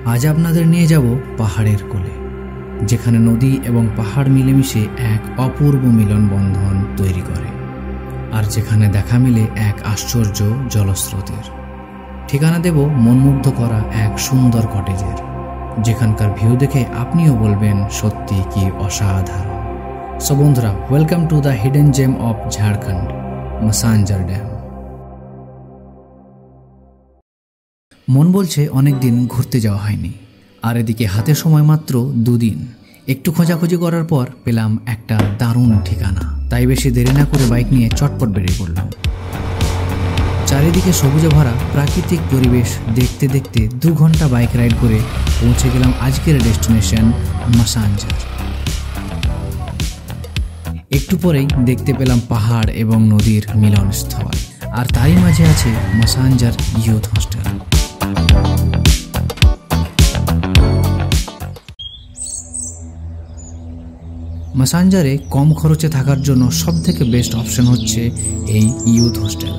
আজ আপনাদের নিয়ে যাব পাহাড়ের কোলে, যেখানে নদী এবং পাহাড় মিলেমিশে এক অপূর্ব মিলন বন্ধন তৈরি করে, আর যেখানে দেখা মিলে এক আশ্চর্য জলস্রোতের। ঠিকানা দেব মনমুগ্ধ করা এক সুন্দর কটেজের, যেখানকার ভিউ দেখে আপনিও বলবেন সত্যি কি অসাধারণ। সো বন্ধুরা, welcome to the hidden gem of Jharkhand, Massanjore dam. মন বলছে অনেকদিন ঘুরতে যাওয়া হয়নি, আর এদিকে হাতে সময় মাত্র 2 দিন। একটু খোঁজাখুঁজি করার পর পেলাম একটা দারুণ ঠিকানা, তাই বেশি দেরি না করে বাইক নিয়ে চটপট বেরিয়ে পড়লাম। চারিদিকে সবুজে ভরা প্রাকৃতিক পরিবেশ দেখতে দেখতে 2 ঘন্টা বাইক রাইড করে পৌঁছে গেলাম আজকের ডেস্টিনেশন মাসাঞ্জার। একটু পরেই দেখতে পেলাম পাহাড় এবং নদীর মিলনস্থল, আর তারই মাঝে আছে মাসাঞ্জার ইউথ হোস্টেল। মাসাঞ্জারে কম খরচে থাকার জন্য সবথেকে বেস্ট অপশন হচ্ছে এই ইউথ হোস্টেল।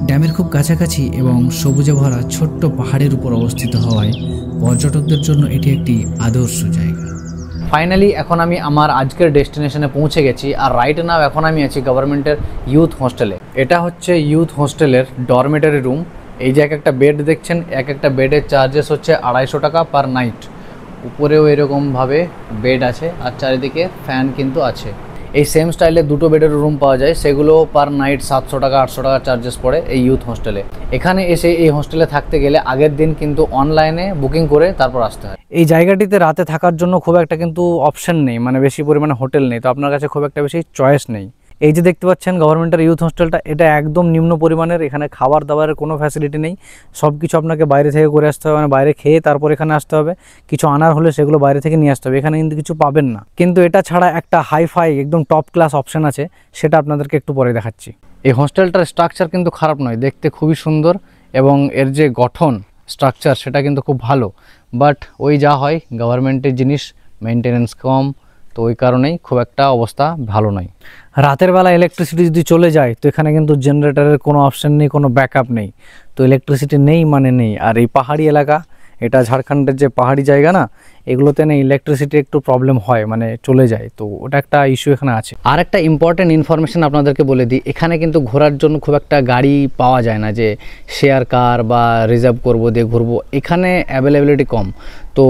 ড্যামের খুব কাছাকাছি এবং সবুজে ভরা ছোট্ট পাহাড়ের উপর অবস্থিত হওয়ায় পর্যটকদের জন্য এটি একটি আদর্শ জায়গা। ফাইনালি এখন আমি আমার আজকের ডেস্টিনেশনে পৌঁছে গেছি, আর রাইট নাও এখন আমি আছি গভর্নমেন্টের ইউথ হোস্টেলে। এটা হচ্ছে ইউথ হোস্টেলের ডরমেটারি রুম। এই যে একটা বেড দেখছেন, একটা বেডের চার্জেস হচ্ছে 250 টাকা পার নাইট। উপরেও এরকমভাবে বেড আছে, আর চারিদিকে ফ্যান কিন্তু আছে। এই সেম স্টাইলে 2টো বেডের রুম পাওয়া যায়, সেগুলো পার নাইট 700 টাকা 800 টাকা চার্জেস পড়ে এই ইউথ হোস্টেলে। এখানে এসে এই হোস্টেলে থাকতে গেলে আগের দিন কিন্তু অনলাইনে বুকিং করে তারপর আসতে হয়। এই জায়গাটিতে রাতে থাকার জন্য খুব একটা কিন্তু অপশন নেই, মানে বেশি পরিমাণে হোটেল নেই, তো আপনার কাছে খুব একটা বেশি চয়েস নেই। এই যে দেখতে পাচ্ছেন গভর্নমেন্টের ইউথ হোস্টেলটা, এটা একদম নিম্ন পরিমাণের। এখানে খাবার দাবারের কোনো ফ্যাসিলিটি নেই, সব কিছু আপনাকে বাইরে থেকে করে আসতে হবে, মানে বাইরে খেয়ে তারপর এখানে আসতে হবে। কিছু আনার হলে সেগুলো বাইরে থেকে নিয়ে আসতে হবে, এখানে কিন্তু কিছু পাবেন না। কিন্তু এটা ছাড়া একটা হাইফাই একদম টপ ক্লাস অপশন আছে, সেটা আপনাদেরকে একটু পরে দেখাচ্ছি। এই হোস্টেলটার স্ট্রাকচার কিন্তু খারাপ নয়, দেখতে খুবই সুন্দর, এবং এর যে গঠন স্ট্রাকচার সেটা কিন্তু খুব ভালো। বাট ওই যা হয়, গভর্নমেন্টের জিনিস মেনটেনেন্স কম, তো ওই কারণেই খুব একটা অবস্থা ভালো নয়। রাতের বেলা ইলেকট্রিসিটি যদি চলে যায় তো এখানে কিন্তু জেনারেটরের কোনো অপশান নেই, কোনো ব্যাকআপ নেই, তো ইলেকট্রিসিটি নেই মানে নেই। আর এই পাহাড়ি এলাকা, এটা ঝাড়খণ্ডের যে পাহাড়ি জায়গা না, এগুলোতে না ইলেকট্রিসিটি একটু প্রবলেম হয়, মানে চলে যায়, তো ওটা একটা ইস্যু এখানে আছে। আর একটা ইম্পর্টেন্ট ইনফরমেশন আপনাদেরকে বলে দিই, এখানে কিন্তু ঘোরার জন্য খুব একটা গাড়ি পাওয়া যায় না, যে শেয়ার কার বা রিজার্ভ করবো দিয়ে ঘুরবো, এখানে অ্যাভেলেবিলিটি কম। তো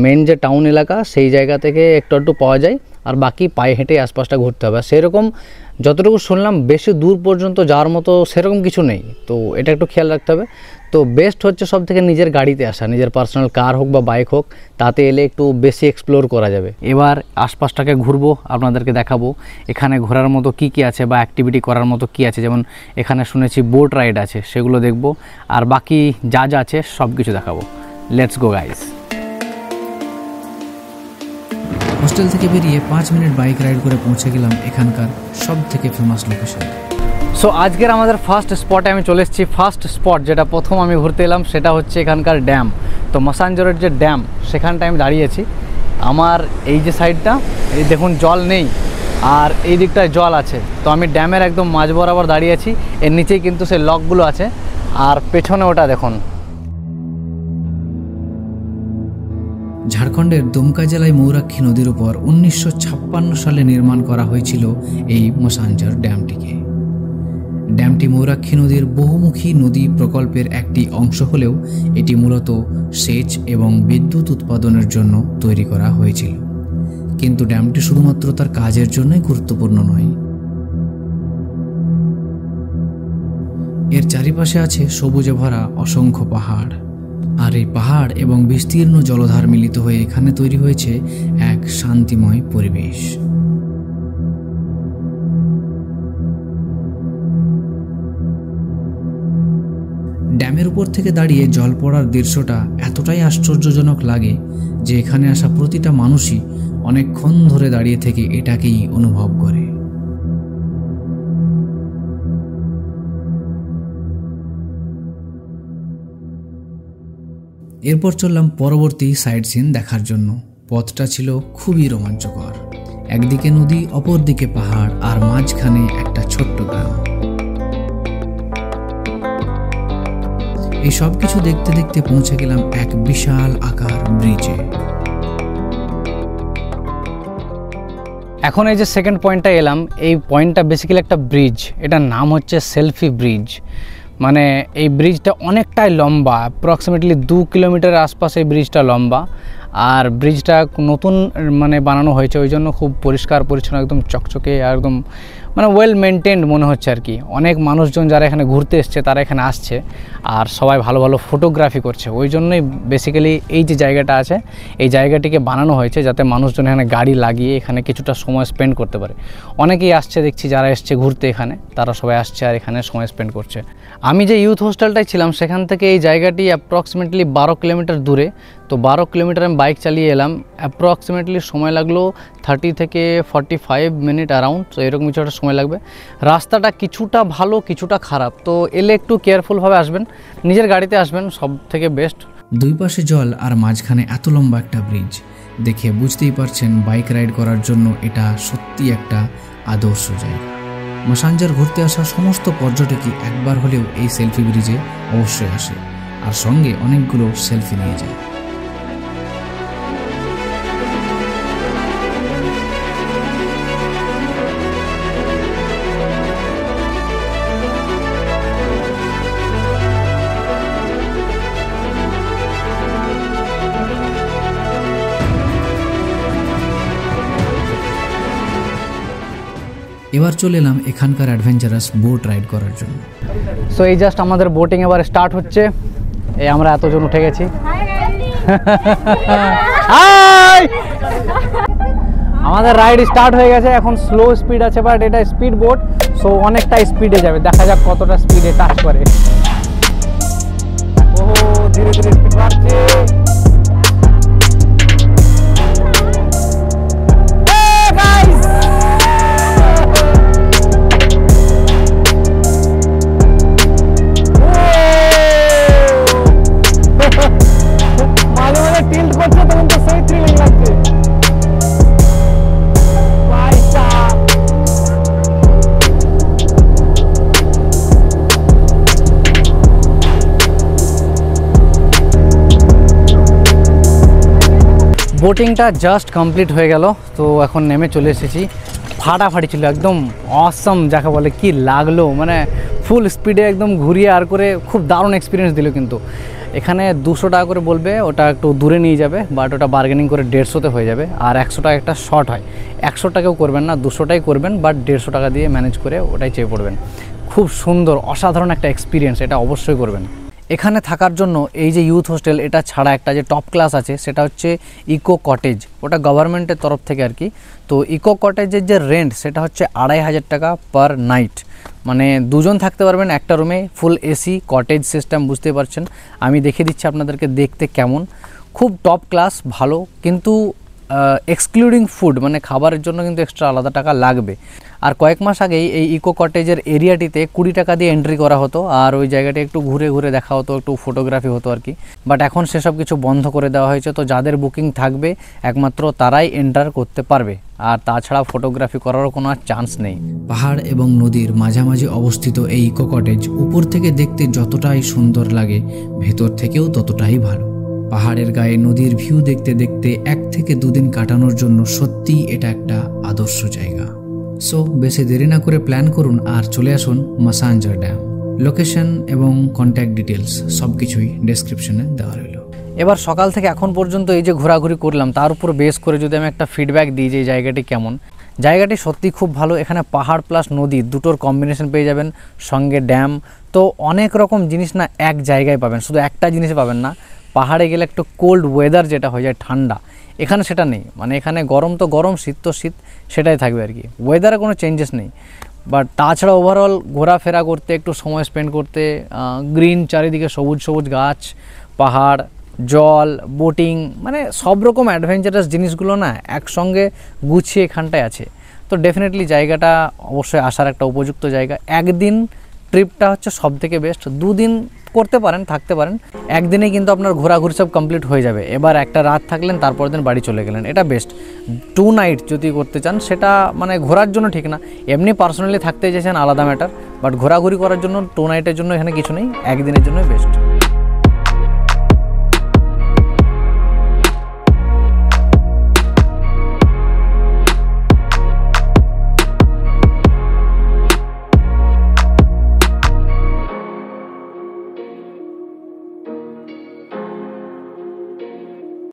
মেন যে টাউন এলাকা সেই জায়গা থেকে একটু পাওয়া যায়, আর বাকি পায়ে হেঁটে আশপাশটা ঘুরতে হবে। সেরকম যতটুকু শুনলাম বেশি দূর পর্যন্ত যাওয়ার মতো সেরকম কিছু নেই, তো এটা একটু খেয়াল রাখতে হবে। তো বেস্ট হচ্ছে সব থেকে নিজের গাড়িতে আসা, নিজের পার্সোনাল কার হোক বা বাইক হোক, তাতে এলে একটু বেশি এক্সপ্লোর করা যাবে। এবার আশপাশটাকে ঘুরবো, আপনাদেরকে দেখাবো এখানে ঘোরার মতো কি কি আছে বা অ্যাক্টিভিটি করার মতো কি আছে। যেমন এখানে শুনেছি বোট রাইড আছে, সেগুলো দেখবো, আর বাকি যা যা আছে সব কিছু দেখাবো। Let's go guys. হোস্টেল থেকে বেরিয়ে 5 মিনিট বাইক রাইড করে পৌঁছে গেলাম এখানকার সব থেকে ফেমাস লোকেশন। সো আজকের আমাদের ফার্স্ট স্পটে আমি চলে এসেছি। ফার্স্ট স্পট যেটা প্রথম আমি ঘুরতে এলাম সেটা হচ্ছে এখানকার ড্যাম। তো মাসাঞ্জরের যে ড্যাম, সেখানটায় আমি দাঁড়িয়েছি। আমার এই যে সাইডটা, এই দেখুন জল নেই, আর এই দিকটায় জল আছে। তো আমি ড্যামের একদম মাঝ বরাবর দাঁড়িয়ে আছি। এর নিচেই কিন্তু সেই লকগুলো আছে, আর পেছনে ওটা দেখুন। ঝাড়খণ্ডের দুমকা জেলায় ময়ূরাক্ষী নদীর উপর 1956 সালে নির্মাণ করা হয়েছিল এই মাসাঞ্জার ড্যামটিকে। ড্যামটি ময়ূরাক্ষী নদীর বহুমুখী নদী প্রকল্পের একটি অংশ হলেও এটি মূলত সেচ এবং বিদ্যুৎ উৎপাদনের জন্য তৈরি করা হয়েছিল। কিন্তু ড্যামটি শুধুমাত্র তার কাজের জন্যই গুরুত্বপূর্ণ নয়। এর চারিপাশে আছে সবুজে ভরা অসংখ্য পাহাড়, আর এই পাহাড় এবং বিস্তীর্ণ জলধার মিলিত হয়ে এখানে তৈরি হয়েছে এক শান্তিময় পরিবেশ। ড্যামের উপর থেকে দাঁড়িয়ে জল পড়ার দৃশ্যটা এতটাই আশ্চর্যজনক লাগে যে এখানে আসা প্রতিটা মানুষই অনেকক্ষণ ধরে দাঁড়িয়ে থেকে এটাকেই অনুভব করে। এরপর চললাম পরবর্তী সাইট সিন দেখার জন্য। পথটা ছিল খুবই রোমাঞ্চকর। একদিকে নদী, অপর দিকে পাহাড়, আর মাঝখানে একটা ছোট্ট গ্রাম। এই সব কিছু দেখতে দেখতে পৌঁছে গেলাম এক বিশাল আকার ব্রিজে। এখন এই যে সেকেন্ড পয়েন্টটা এলাম, এই পয়েন্টটা বেসিক্যালি একটা ব্রিজ, এটার নাম হচ্ছে সেলফি ব্রিজ। মানে এই ব্রিজটা অনেকটাই লম্বা, অ্যাপ্রক্সিমেটলি 2 কিলোমিটারের আশপাশে এই ব্রিজটা লম্বা। আর ব্রিজটা নতুন মানে বানানো হয়েছে, ওই জন্য খুব পরিষ্কার পরিচ্ছন্ন, একদম চকচকে, একদম মানে ওয়েল মেনটেন্ড মনে হচ্ছে আর কি। অনেক মানুষজন যারা এখানে ঘুরতে এসছে তারা এখানে আসছে আর সবাই ভালো ভালো ফটোগ্রাফি করছে। ওই জন্যই বেসিক্যালি এই যে জায়গাটা আছে এই জায়গাটিকে বানানো হয়েছে যাতে মানুষজন এখানে গাড়ি লাগিয়ে এখানে কিছুটা সময় স্পেন্ড করতে পারে। অনেকেই আসছে দেখছি, যারা এসছে ঘুরতে এখানে তারা সবাই আসছে আর এখানে সময় স্পেন্ড করছে। আমি যে ইউথ হোস্টেলটায় ছিলাম সেখান থেকে এই জায়গাটি অ্যাপ্রক্সিমেটলি 12 কিলোমিটার দূরে। তো 12 কিলোমিটার আমি বাইক চালিয়ে এলাম, অ্যাপ্রক্সিমেটলি সময় লাগলো 30 থেকে 45 মিনিট অ্যারাউন্ড, তো এরকম কিছু একটা সময় লাগবে। রাস্তাটা কিছুটা ভালো কিছুটা খারাপ, তো এলে একটু কেয়ারফুলভাবে আসবেন, নিজের গাড়িতে আসবেন, সব থেকে বেস্ট। দুই পাশে জল আর মাঝখানে এত লম্বা একটা ব্রিজ, দেখে বুঝতেই পারছেন বাইক রাইড করার জন্য এটা সত্যি একটা আদর্শ জায়গা। মাসাঞ্জার ঘুরতে আসা সমস্ত পর্যটকই একবার হলেও এই সেলফি ব্রিজে অবশ্যই আসে আর সঙ্গে অনেকগুলো সেলফি নিয়ে যায়। এবার চলে এলাম এখানকার অ্যাডভেঞ্চারাস বোট রাইড করার জন্য। সো এই জাস্ট আমাদের বোটিং এবার স্টার্ট হচ্ছে, এই আমরা এতজন উঠে গেছি। হাই, আমাদের রাইড স্টার্ট হয়ে গেছে। এখন স্লো স্পিড আছে, বাট এটা স্পিড বোট, সো অনেকটা স্পিডে যাবে, দেখা যাক কতটা স্পিডে টাচ করে। ও ধীরে ধীরে স্পিড বাড়ছে। বোটিংটা জাস্ট কমপ্লিট হয়ে গেল, তো এখন নেমে চলে এসেছি। ফাটাফাটি ছিল, একদম অসম যাকে বলে, কি লাগলো, মানে ফুল স্পিডে একদম ঘুরিয়ে আর করে খুব দারুণ এক্সপিরিয়েন্স দিল। কিন্তু এখানে 200 টাকা করে বলবে, ওটা একটু দূরে নিয়ে যাবে, বাট ওটা বার্গেনিং করে 150তে হয়ে যাবে। আর 100 টাকা একটা শর্ট হয়, 100 টাকাও করবেন না, 200টাই করবেন, বাট 150 টাকা দিয়ে ম্যানেজ করে ওটাই চেয়ে পড়বেন। খুব সুন্দর অসাধারণ একটা এক্সপিরিয়েন্স, এটা অবশ্যই করবেন। এখানে থাকার জন্য এই যে ইউথ হোস্টেল, এটা ছাড়া একটা যে টপ ক্লাস আছে সেটা হচ্ছে ইকো কটেজ, ওটা গভর্নমেন্টের তরফ থেকে আর কি। তো ইকো কটেজের যে রেন্ট সেটা হচ্ছে 2500 টাকা পার নাইট, মানে দুজন থাকতে পারবেন একটা রুমে, ফুল এসি কটেজ সিস্টেম, বুঝতে পারছেন। আমি দেখিয়ে দিচ্ছি আপনাদেরকে দেখতে কেমন, খুব টপ ক্লাস ভালো। কিন্তু এক্সক্লুডিং ফুড, মানে খাবারের জন্য কিন্তু এক্সট্রা আলাদা টাকা লাগবে। আর কয়েক মাস আগেই এই ইকো কটেজের এরিয়াটিতে 20 টাকা দিয়ে এন্ট্রি করা হতো, আর ওই জায়গাটা একটু ঘুরে ঘুরে দেখা হতো, একটু ফটোগ্রাফি হতো আর কি। বাট এখন সেসব কিছু বন্ধ করে দেওয়া হয়েছে, তো যাদের বুকিং থাকবে একমাত্র তারাই এন্টার করতে পারবে, আর তাছাড়া ফটোগ্রাফি করারও কোনো চান্স নেই। পাহাড় এবং নদীর মাঝামাঝি অবস্থিত এই ইকো কটেজ উপর থেকে দেখতে যতটাই সুন্দর লাগে, ভেতর থেকেও ততটাই ভালো। পাহাড়ের গায়ে নদীর ভিউ দেখতে দেখতে 1 থেকে 2 দিন কাটানোর জন্য সত্যিই এটা একটা আদর্শ জায়গা। সো বেশি দেরি না করে প্ল্যান করুন আর চলে আসুন মাসাঞ্জার ড্যাম। লোকেশন এবং কন্ট্যাক্ট ডিটেলস সব কিছুই ডেসক্রিপশনে দেওয়া রইল। এবার সকাল থেকে এখন পর্যন্ত এই যে ঘোরাঘুরি করলাম, তার উপর বেস করে যদি আমি একটা ফিডব্যাক দিই যে এই জায়গাটি কেমন, জায়গাটি সত্যি খুব ভালো। এখানে পাহাড় প্লাস নদী দুটোর কম্বিনেশন পেয়ে যাবেন, সঙ্গে ড্যাম, তো অনেক রকম জিনিস না এক জায়গায় পাবেন, শুধু একটা জিনিস পাবেন না। পাহাড়ে গেলে একটু কোল্ড ওয়েদার যেটা হয়ে যায় ঠান্ডা, এখানে সেটা নেই, মানে এখানে গরম তো গরম, শীত তো শীত, সেটাই থাকবে আর কি, ওয়েদারে কোনো চেঞ্জেস নেই। বাট তাছাড়া ওভারঅল ঘোরাফেরা করতে, একটু সময় স্পেন্ড করতে, গ্রিন চারিদিকে সবুজ সবুজ গাছ, পাহাড়, জল, বোটিং, মানে সব রকম অ্যাডভেঞ্চারাস জিনিসগুলো না একসঙ্গে গুছিয়ে এখানটায় আছে। তো ডেফিনেটলি জায়গাটা অবশ্যই আসার একটা উপযুক্ত জায়গা। একদিন ট্রিপটা হচ্ছে সব থেকে বেস্ট, 2 দিন করতে পারেন, থাকতে পারেন, একদিনে কিন্তু আপনার ঘোরাঘুরি সব কমপ্লিট হয়ে যাবে। এবার একটা রাত থাকলেন, তারপর দিন বাড়ি চলে গেলেন, এটা বেস্ট। 2 নাইট যদি করতে চান সেটা মানে ঘোরার জন্য ঠিক না, এমনি পার্সোনালি থাকতে চাইছেন আলাদা ম্যাটার, বাট ঘোরাঘুরি করার জন্য 2 নাইটের জন্য এখানে কিছু নেই, একদিনের জন্যই বেস্ট।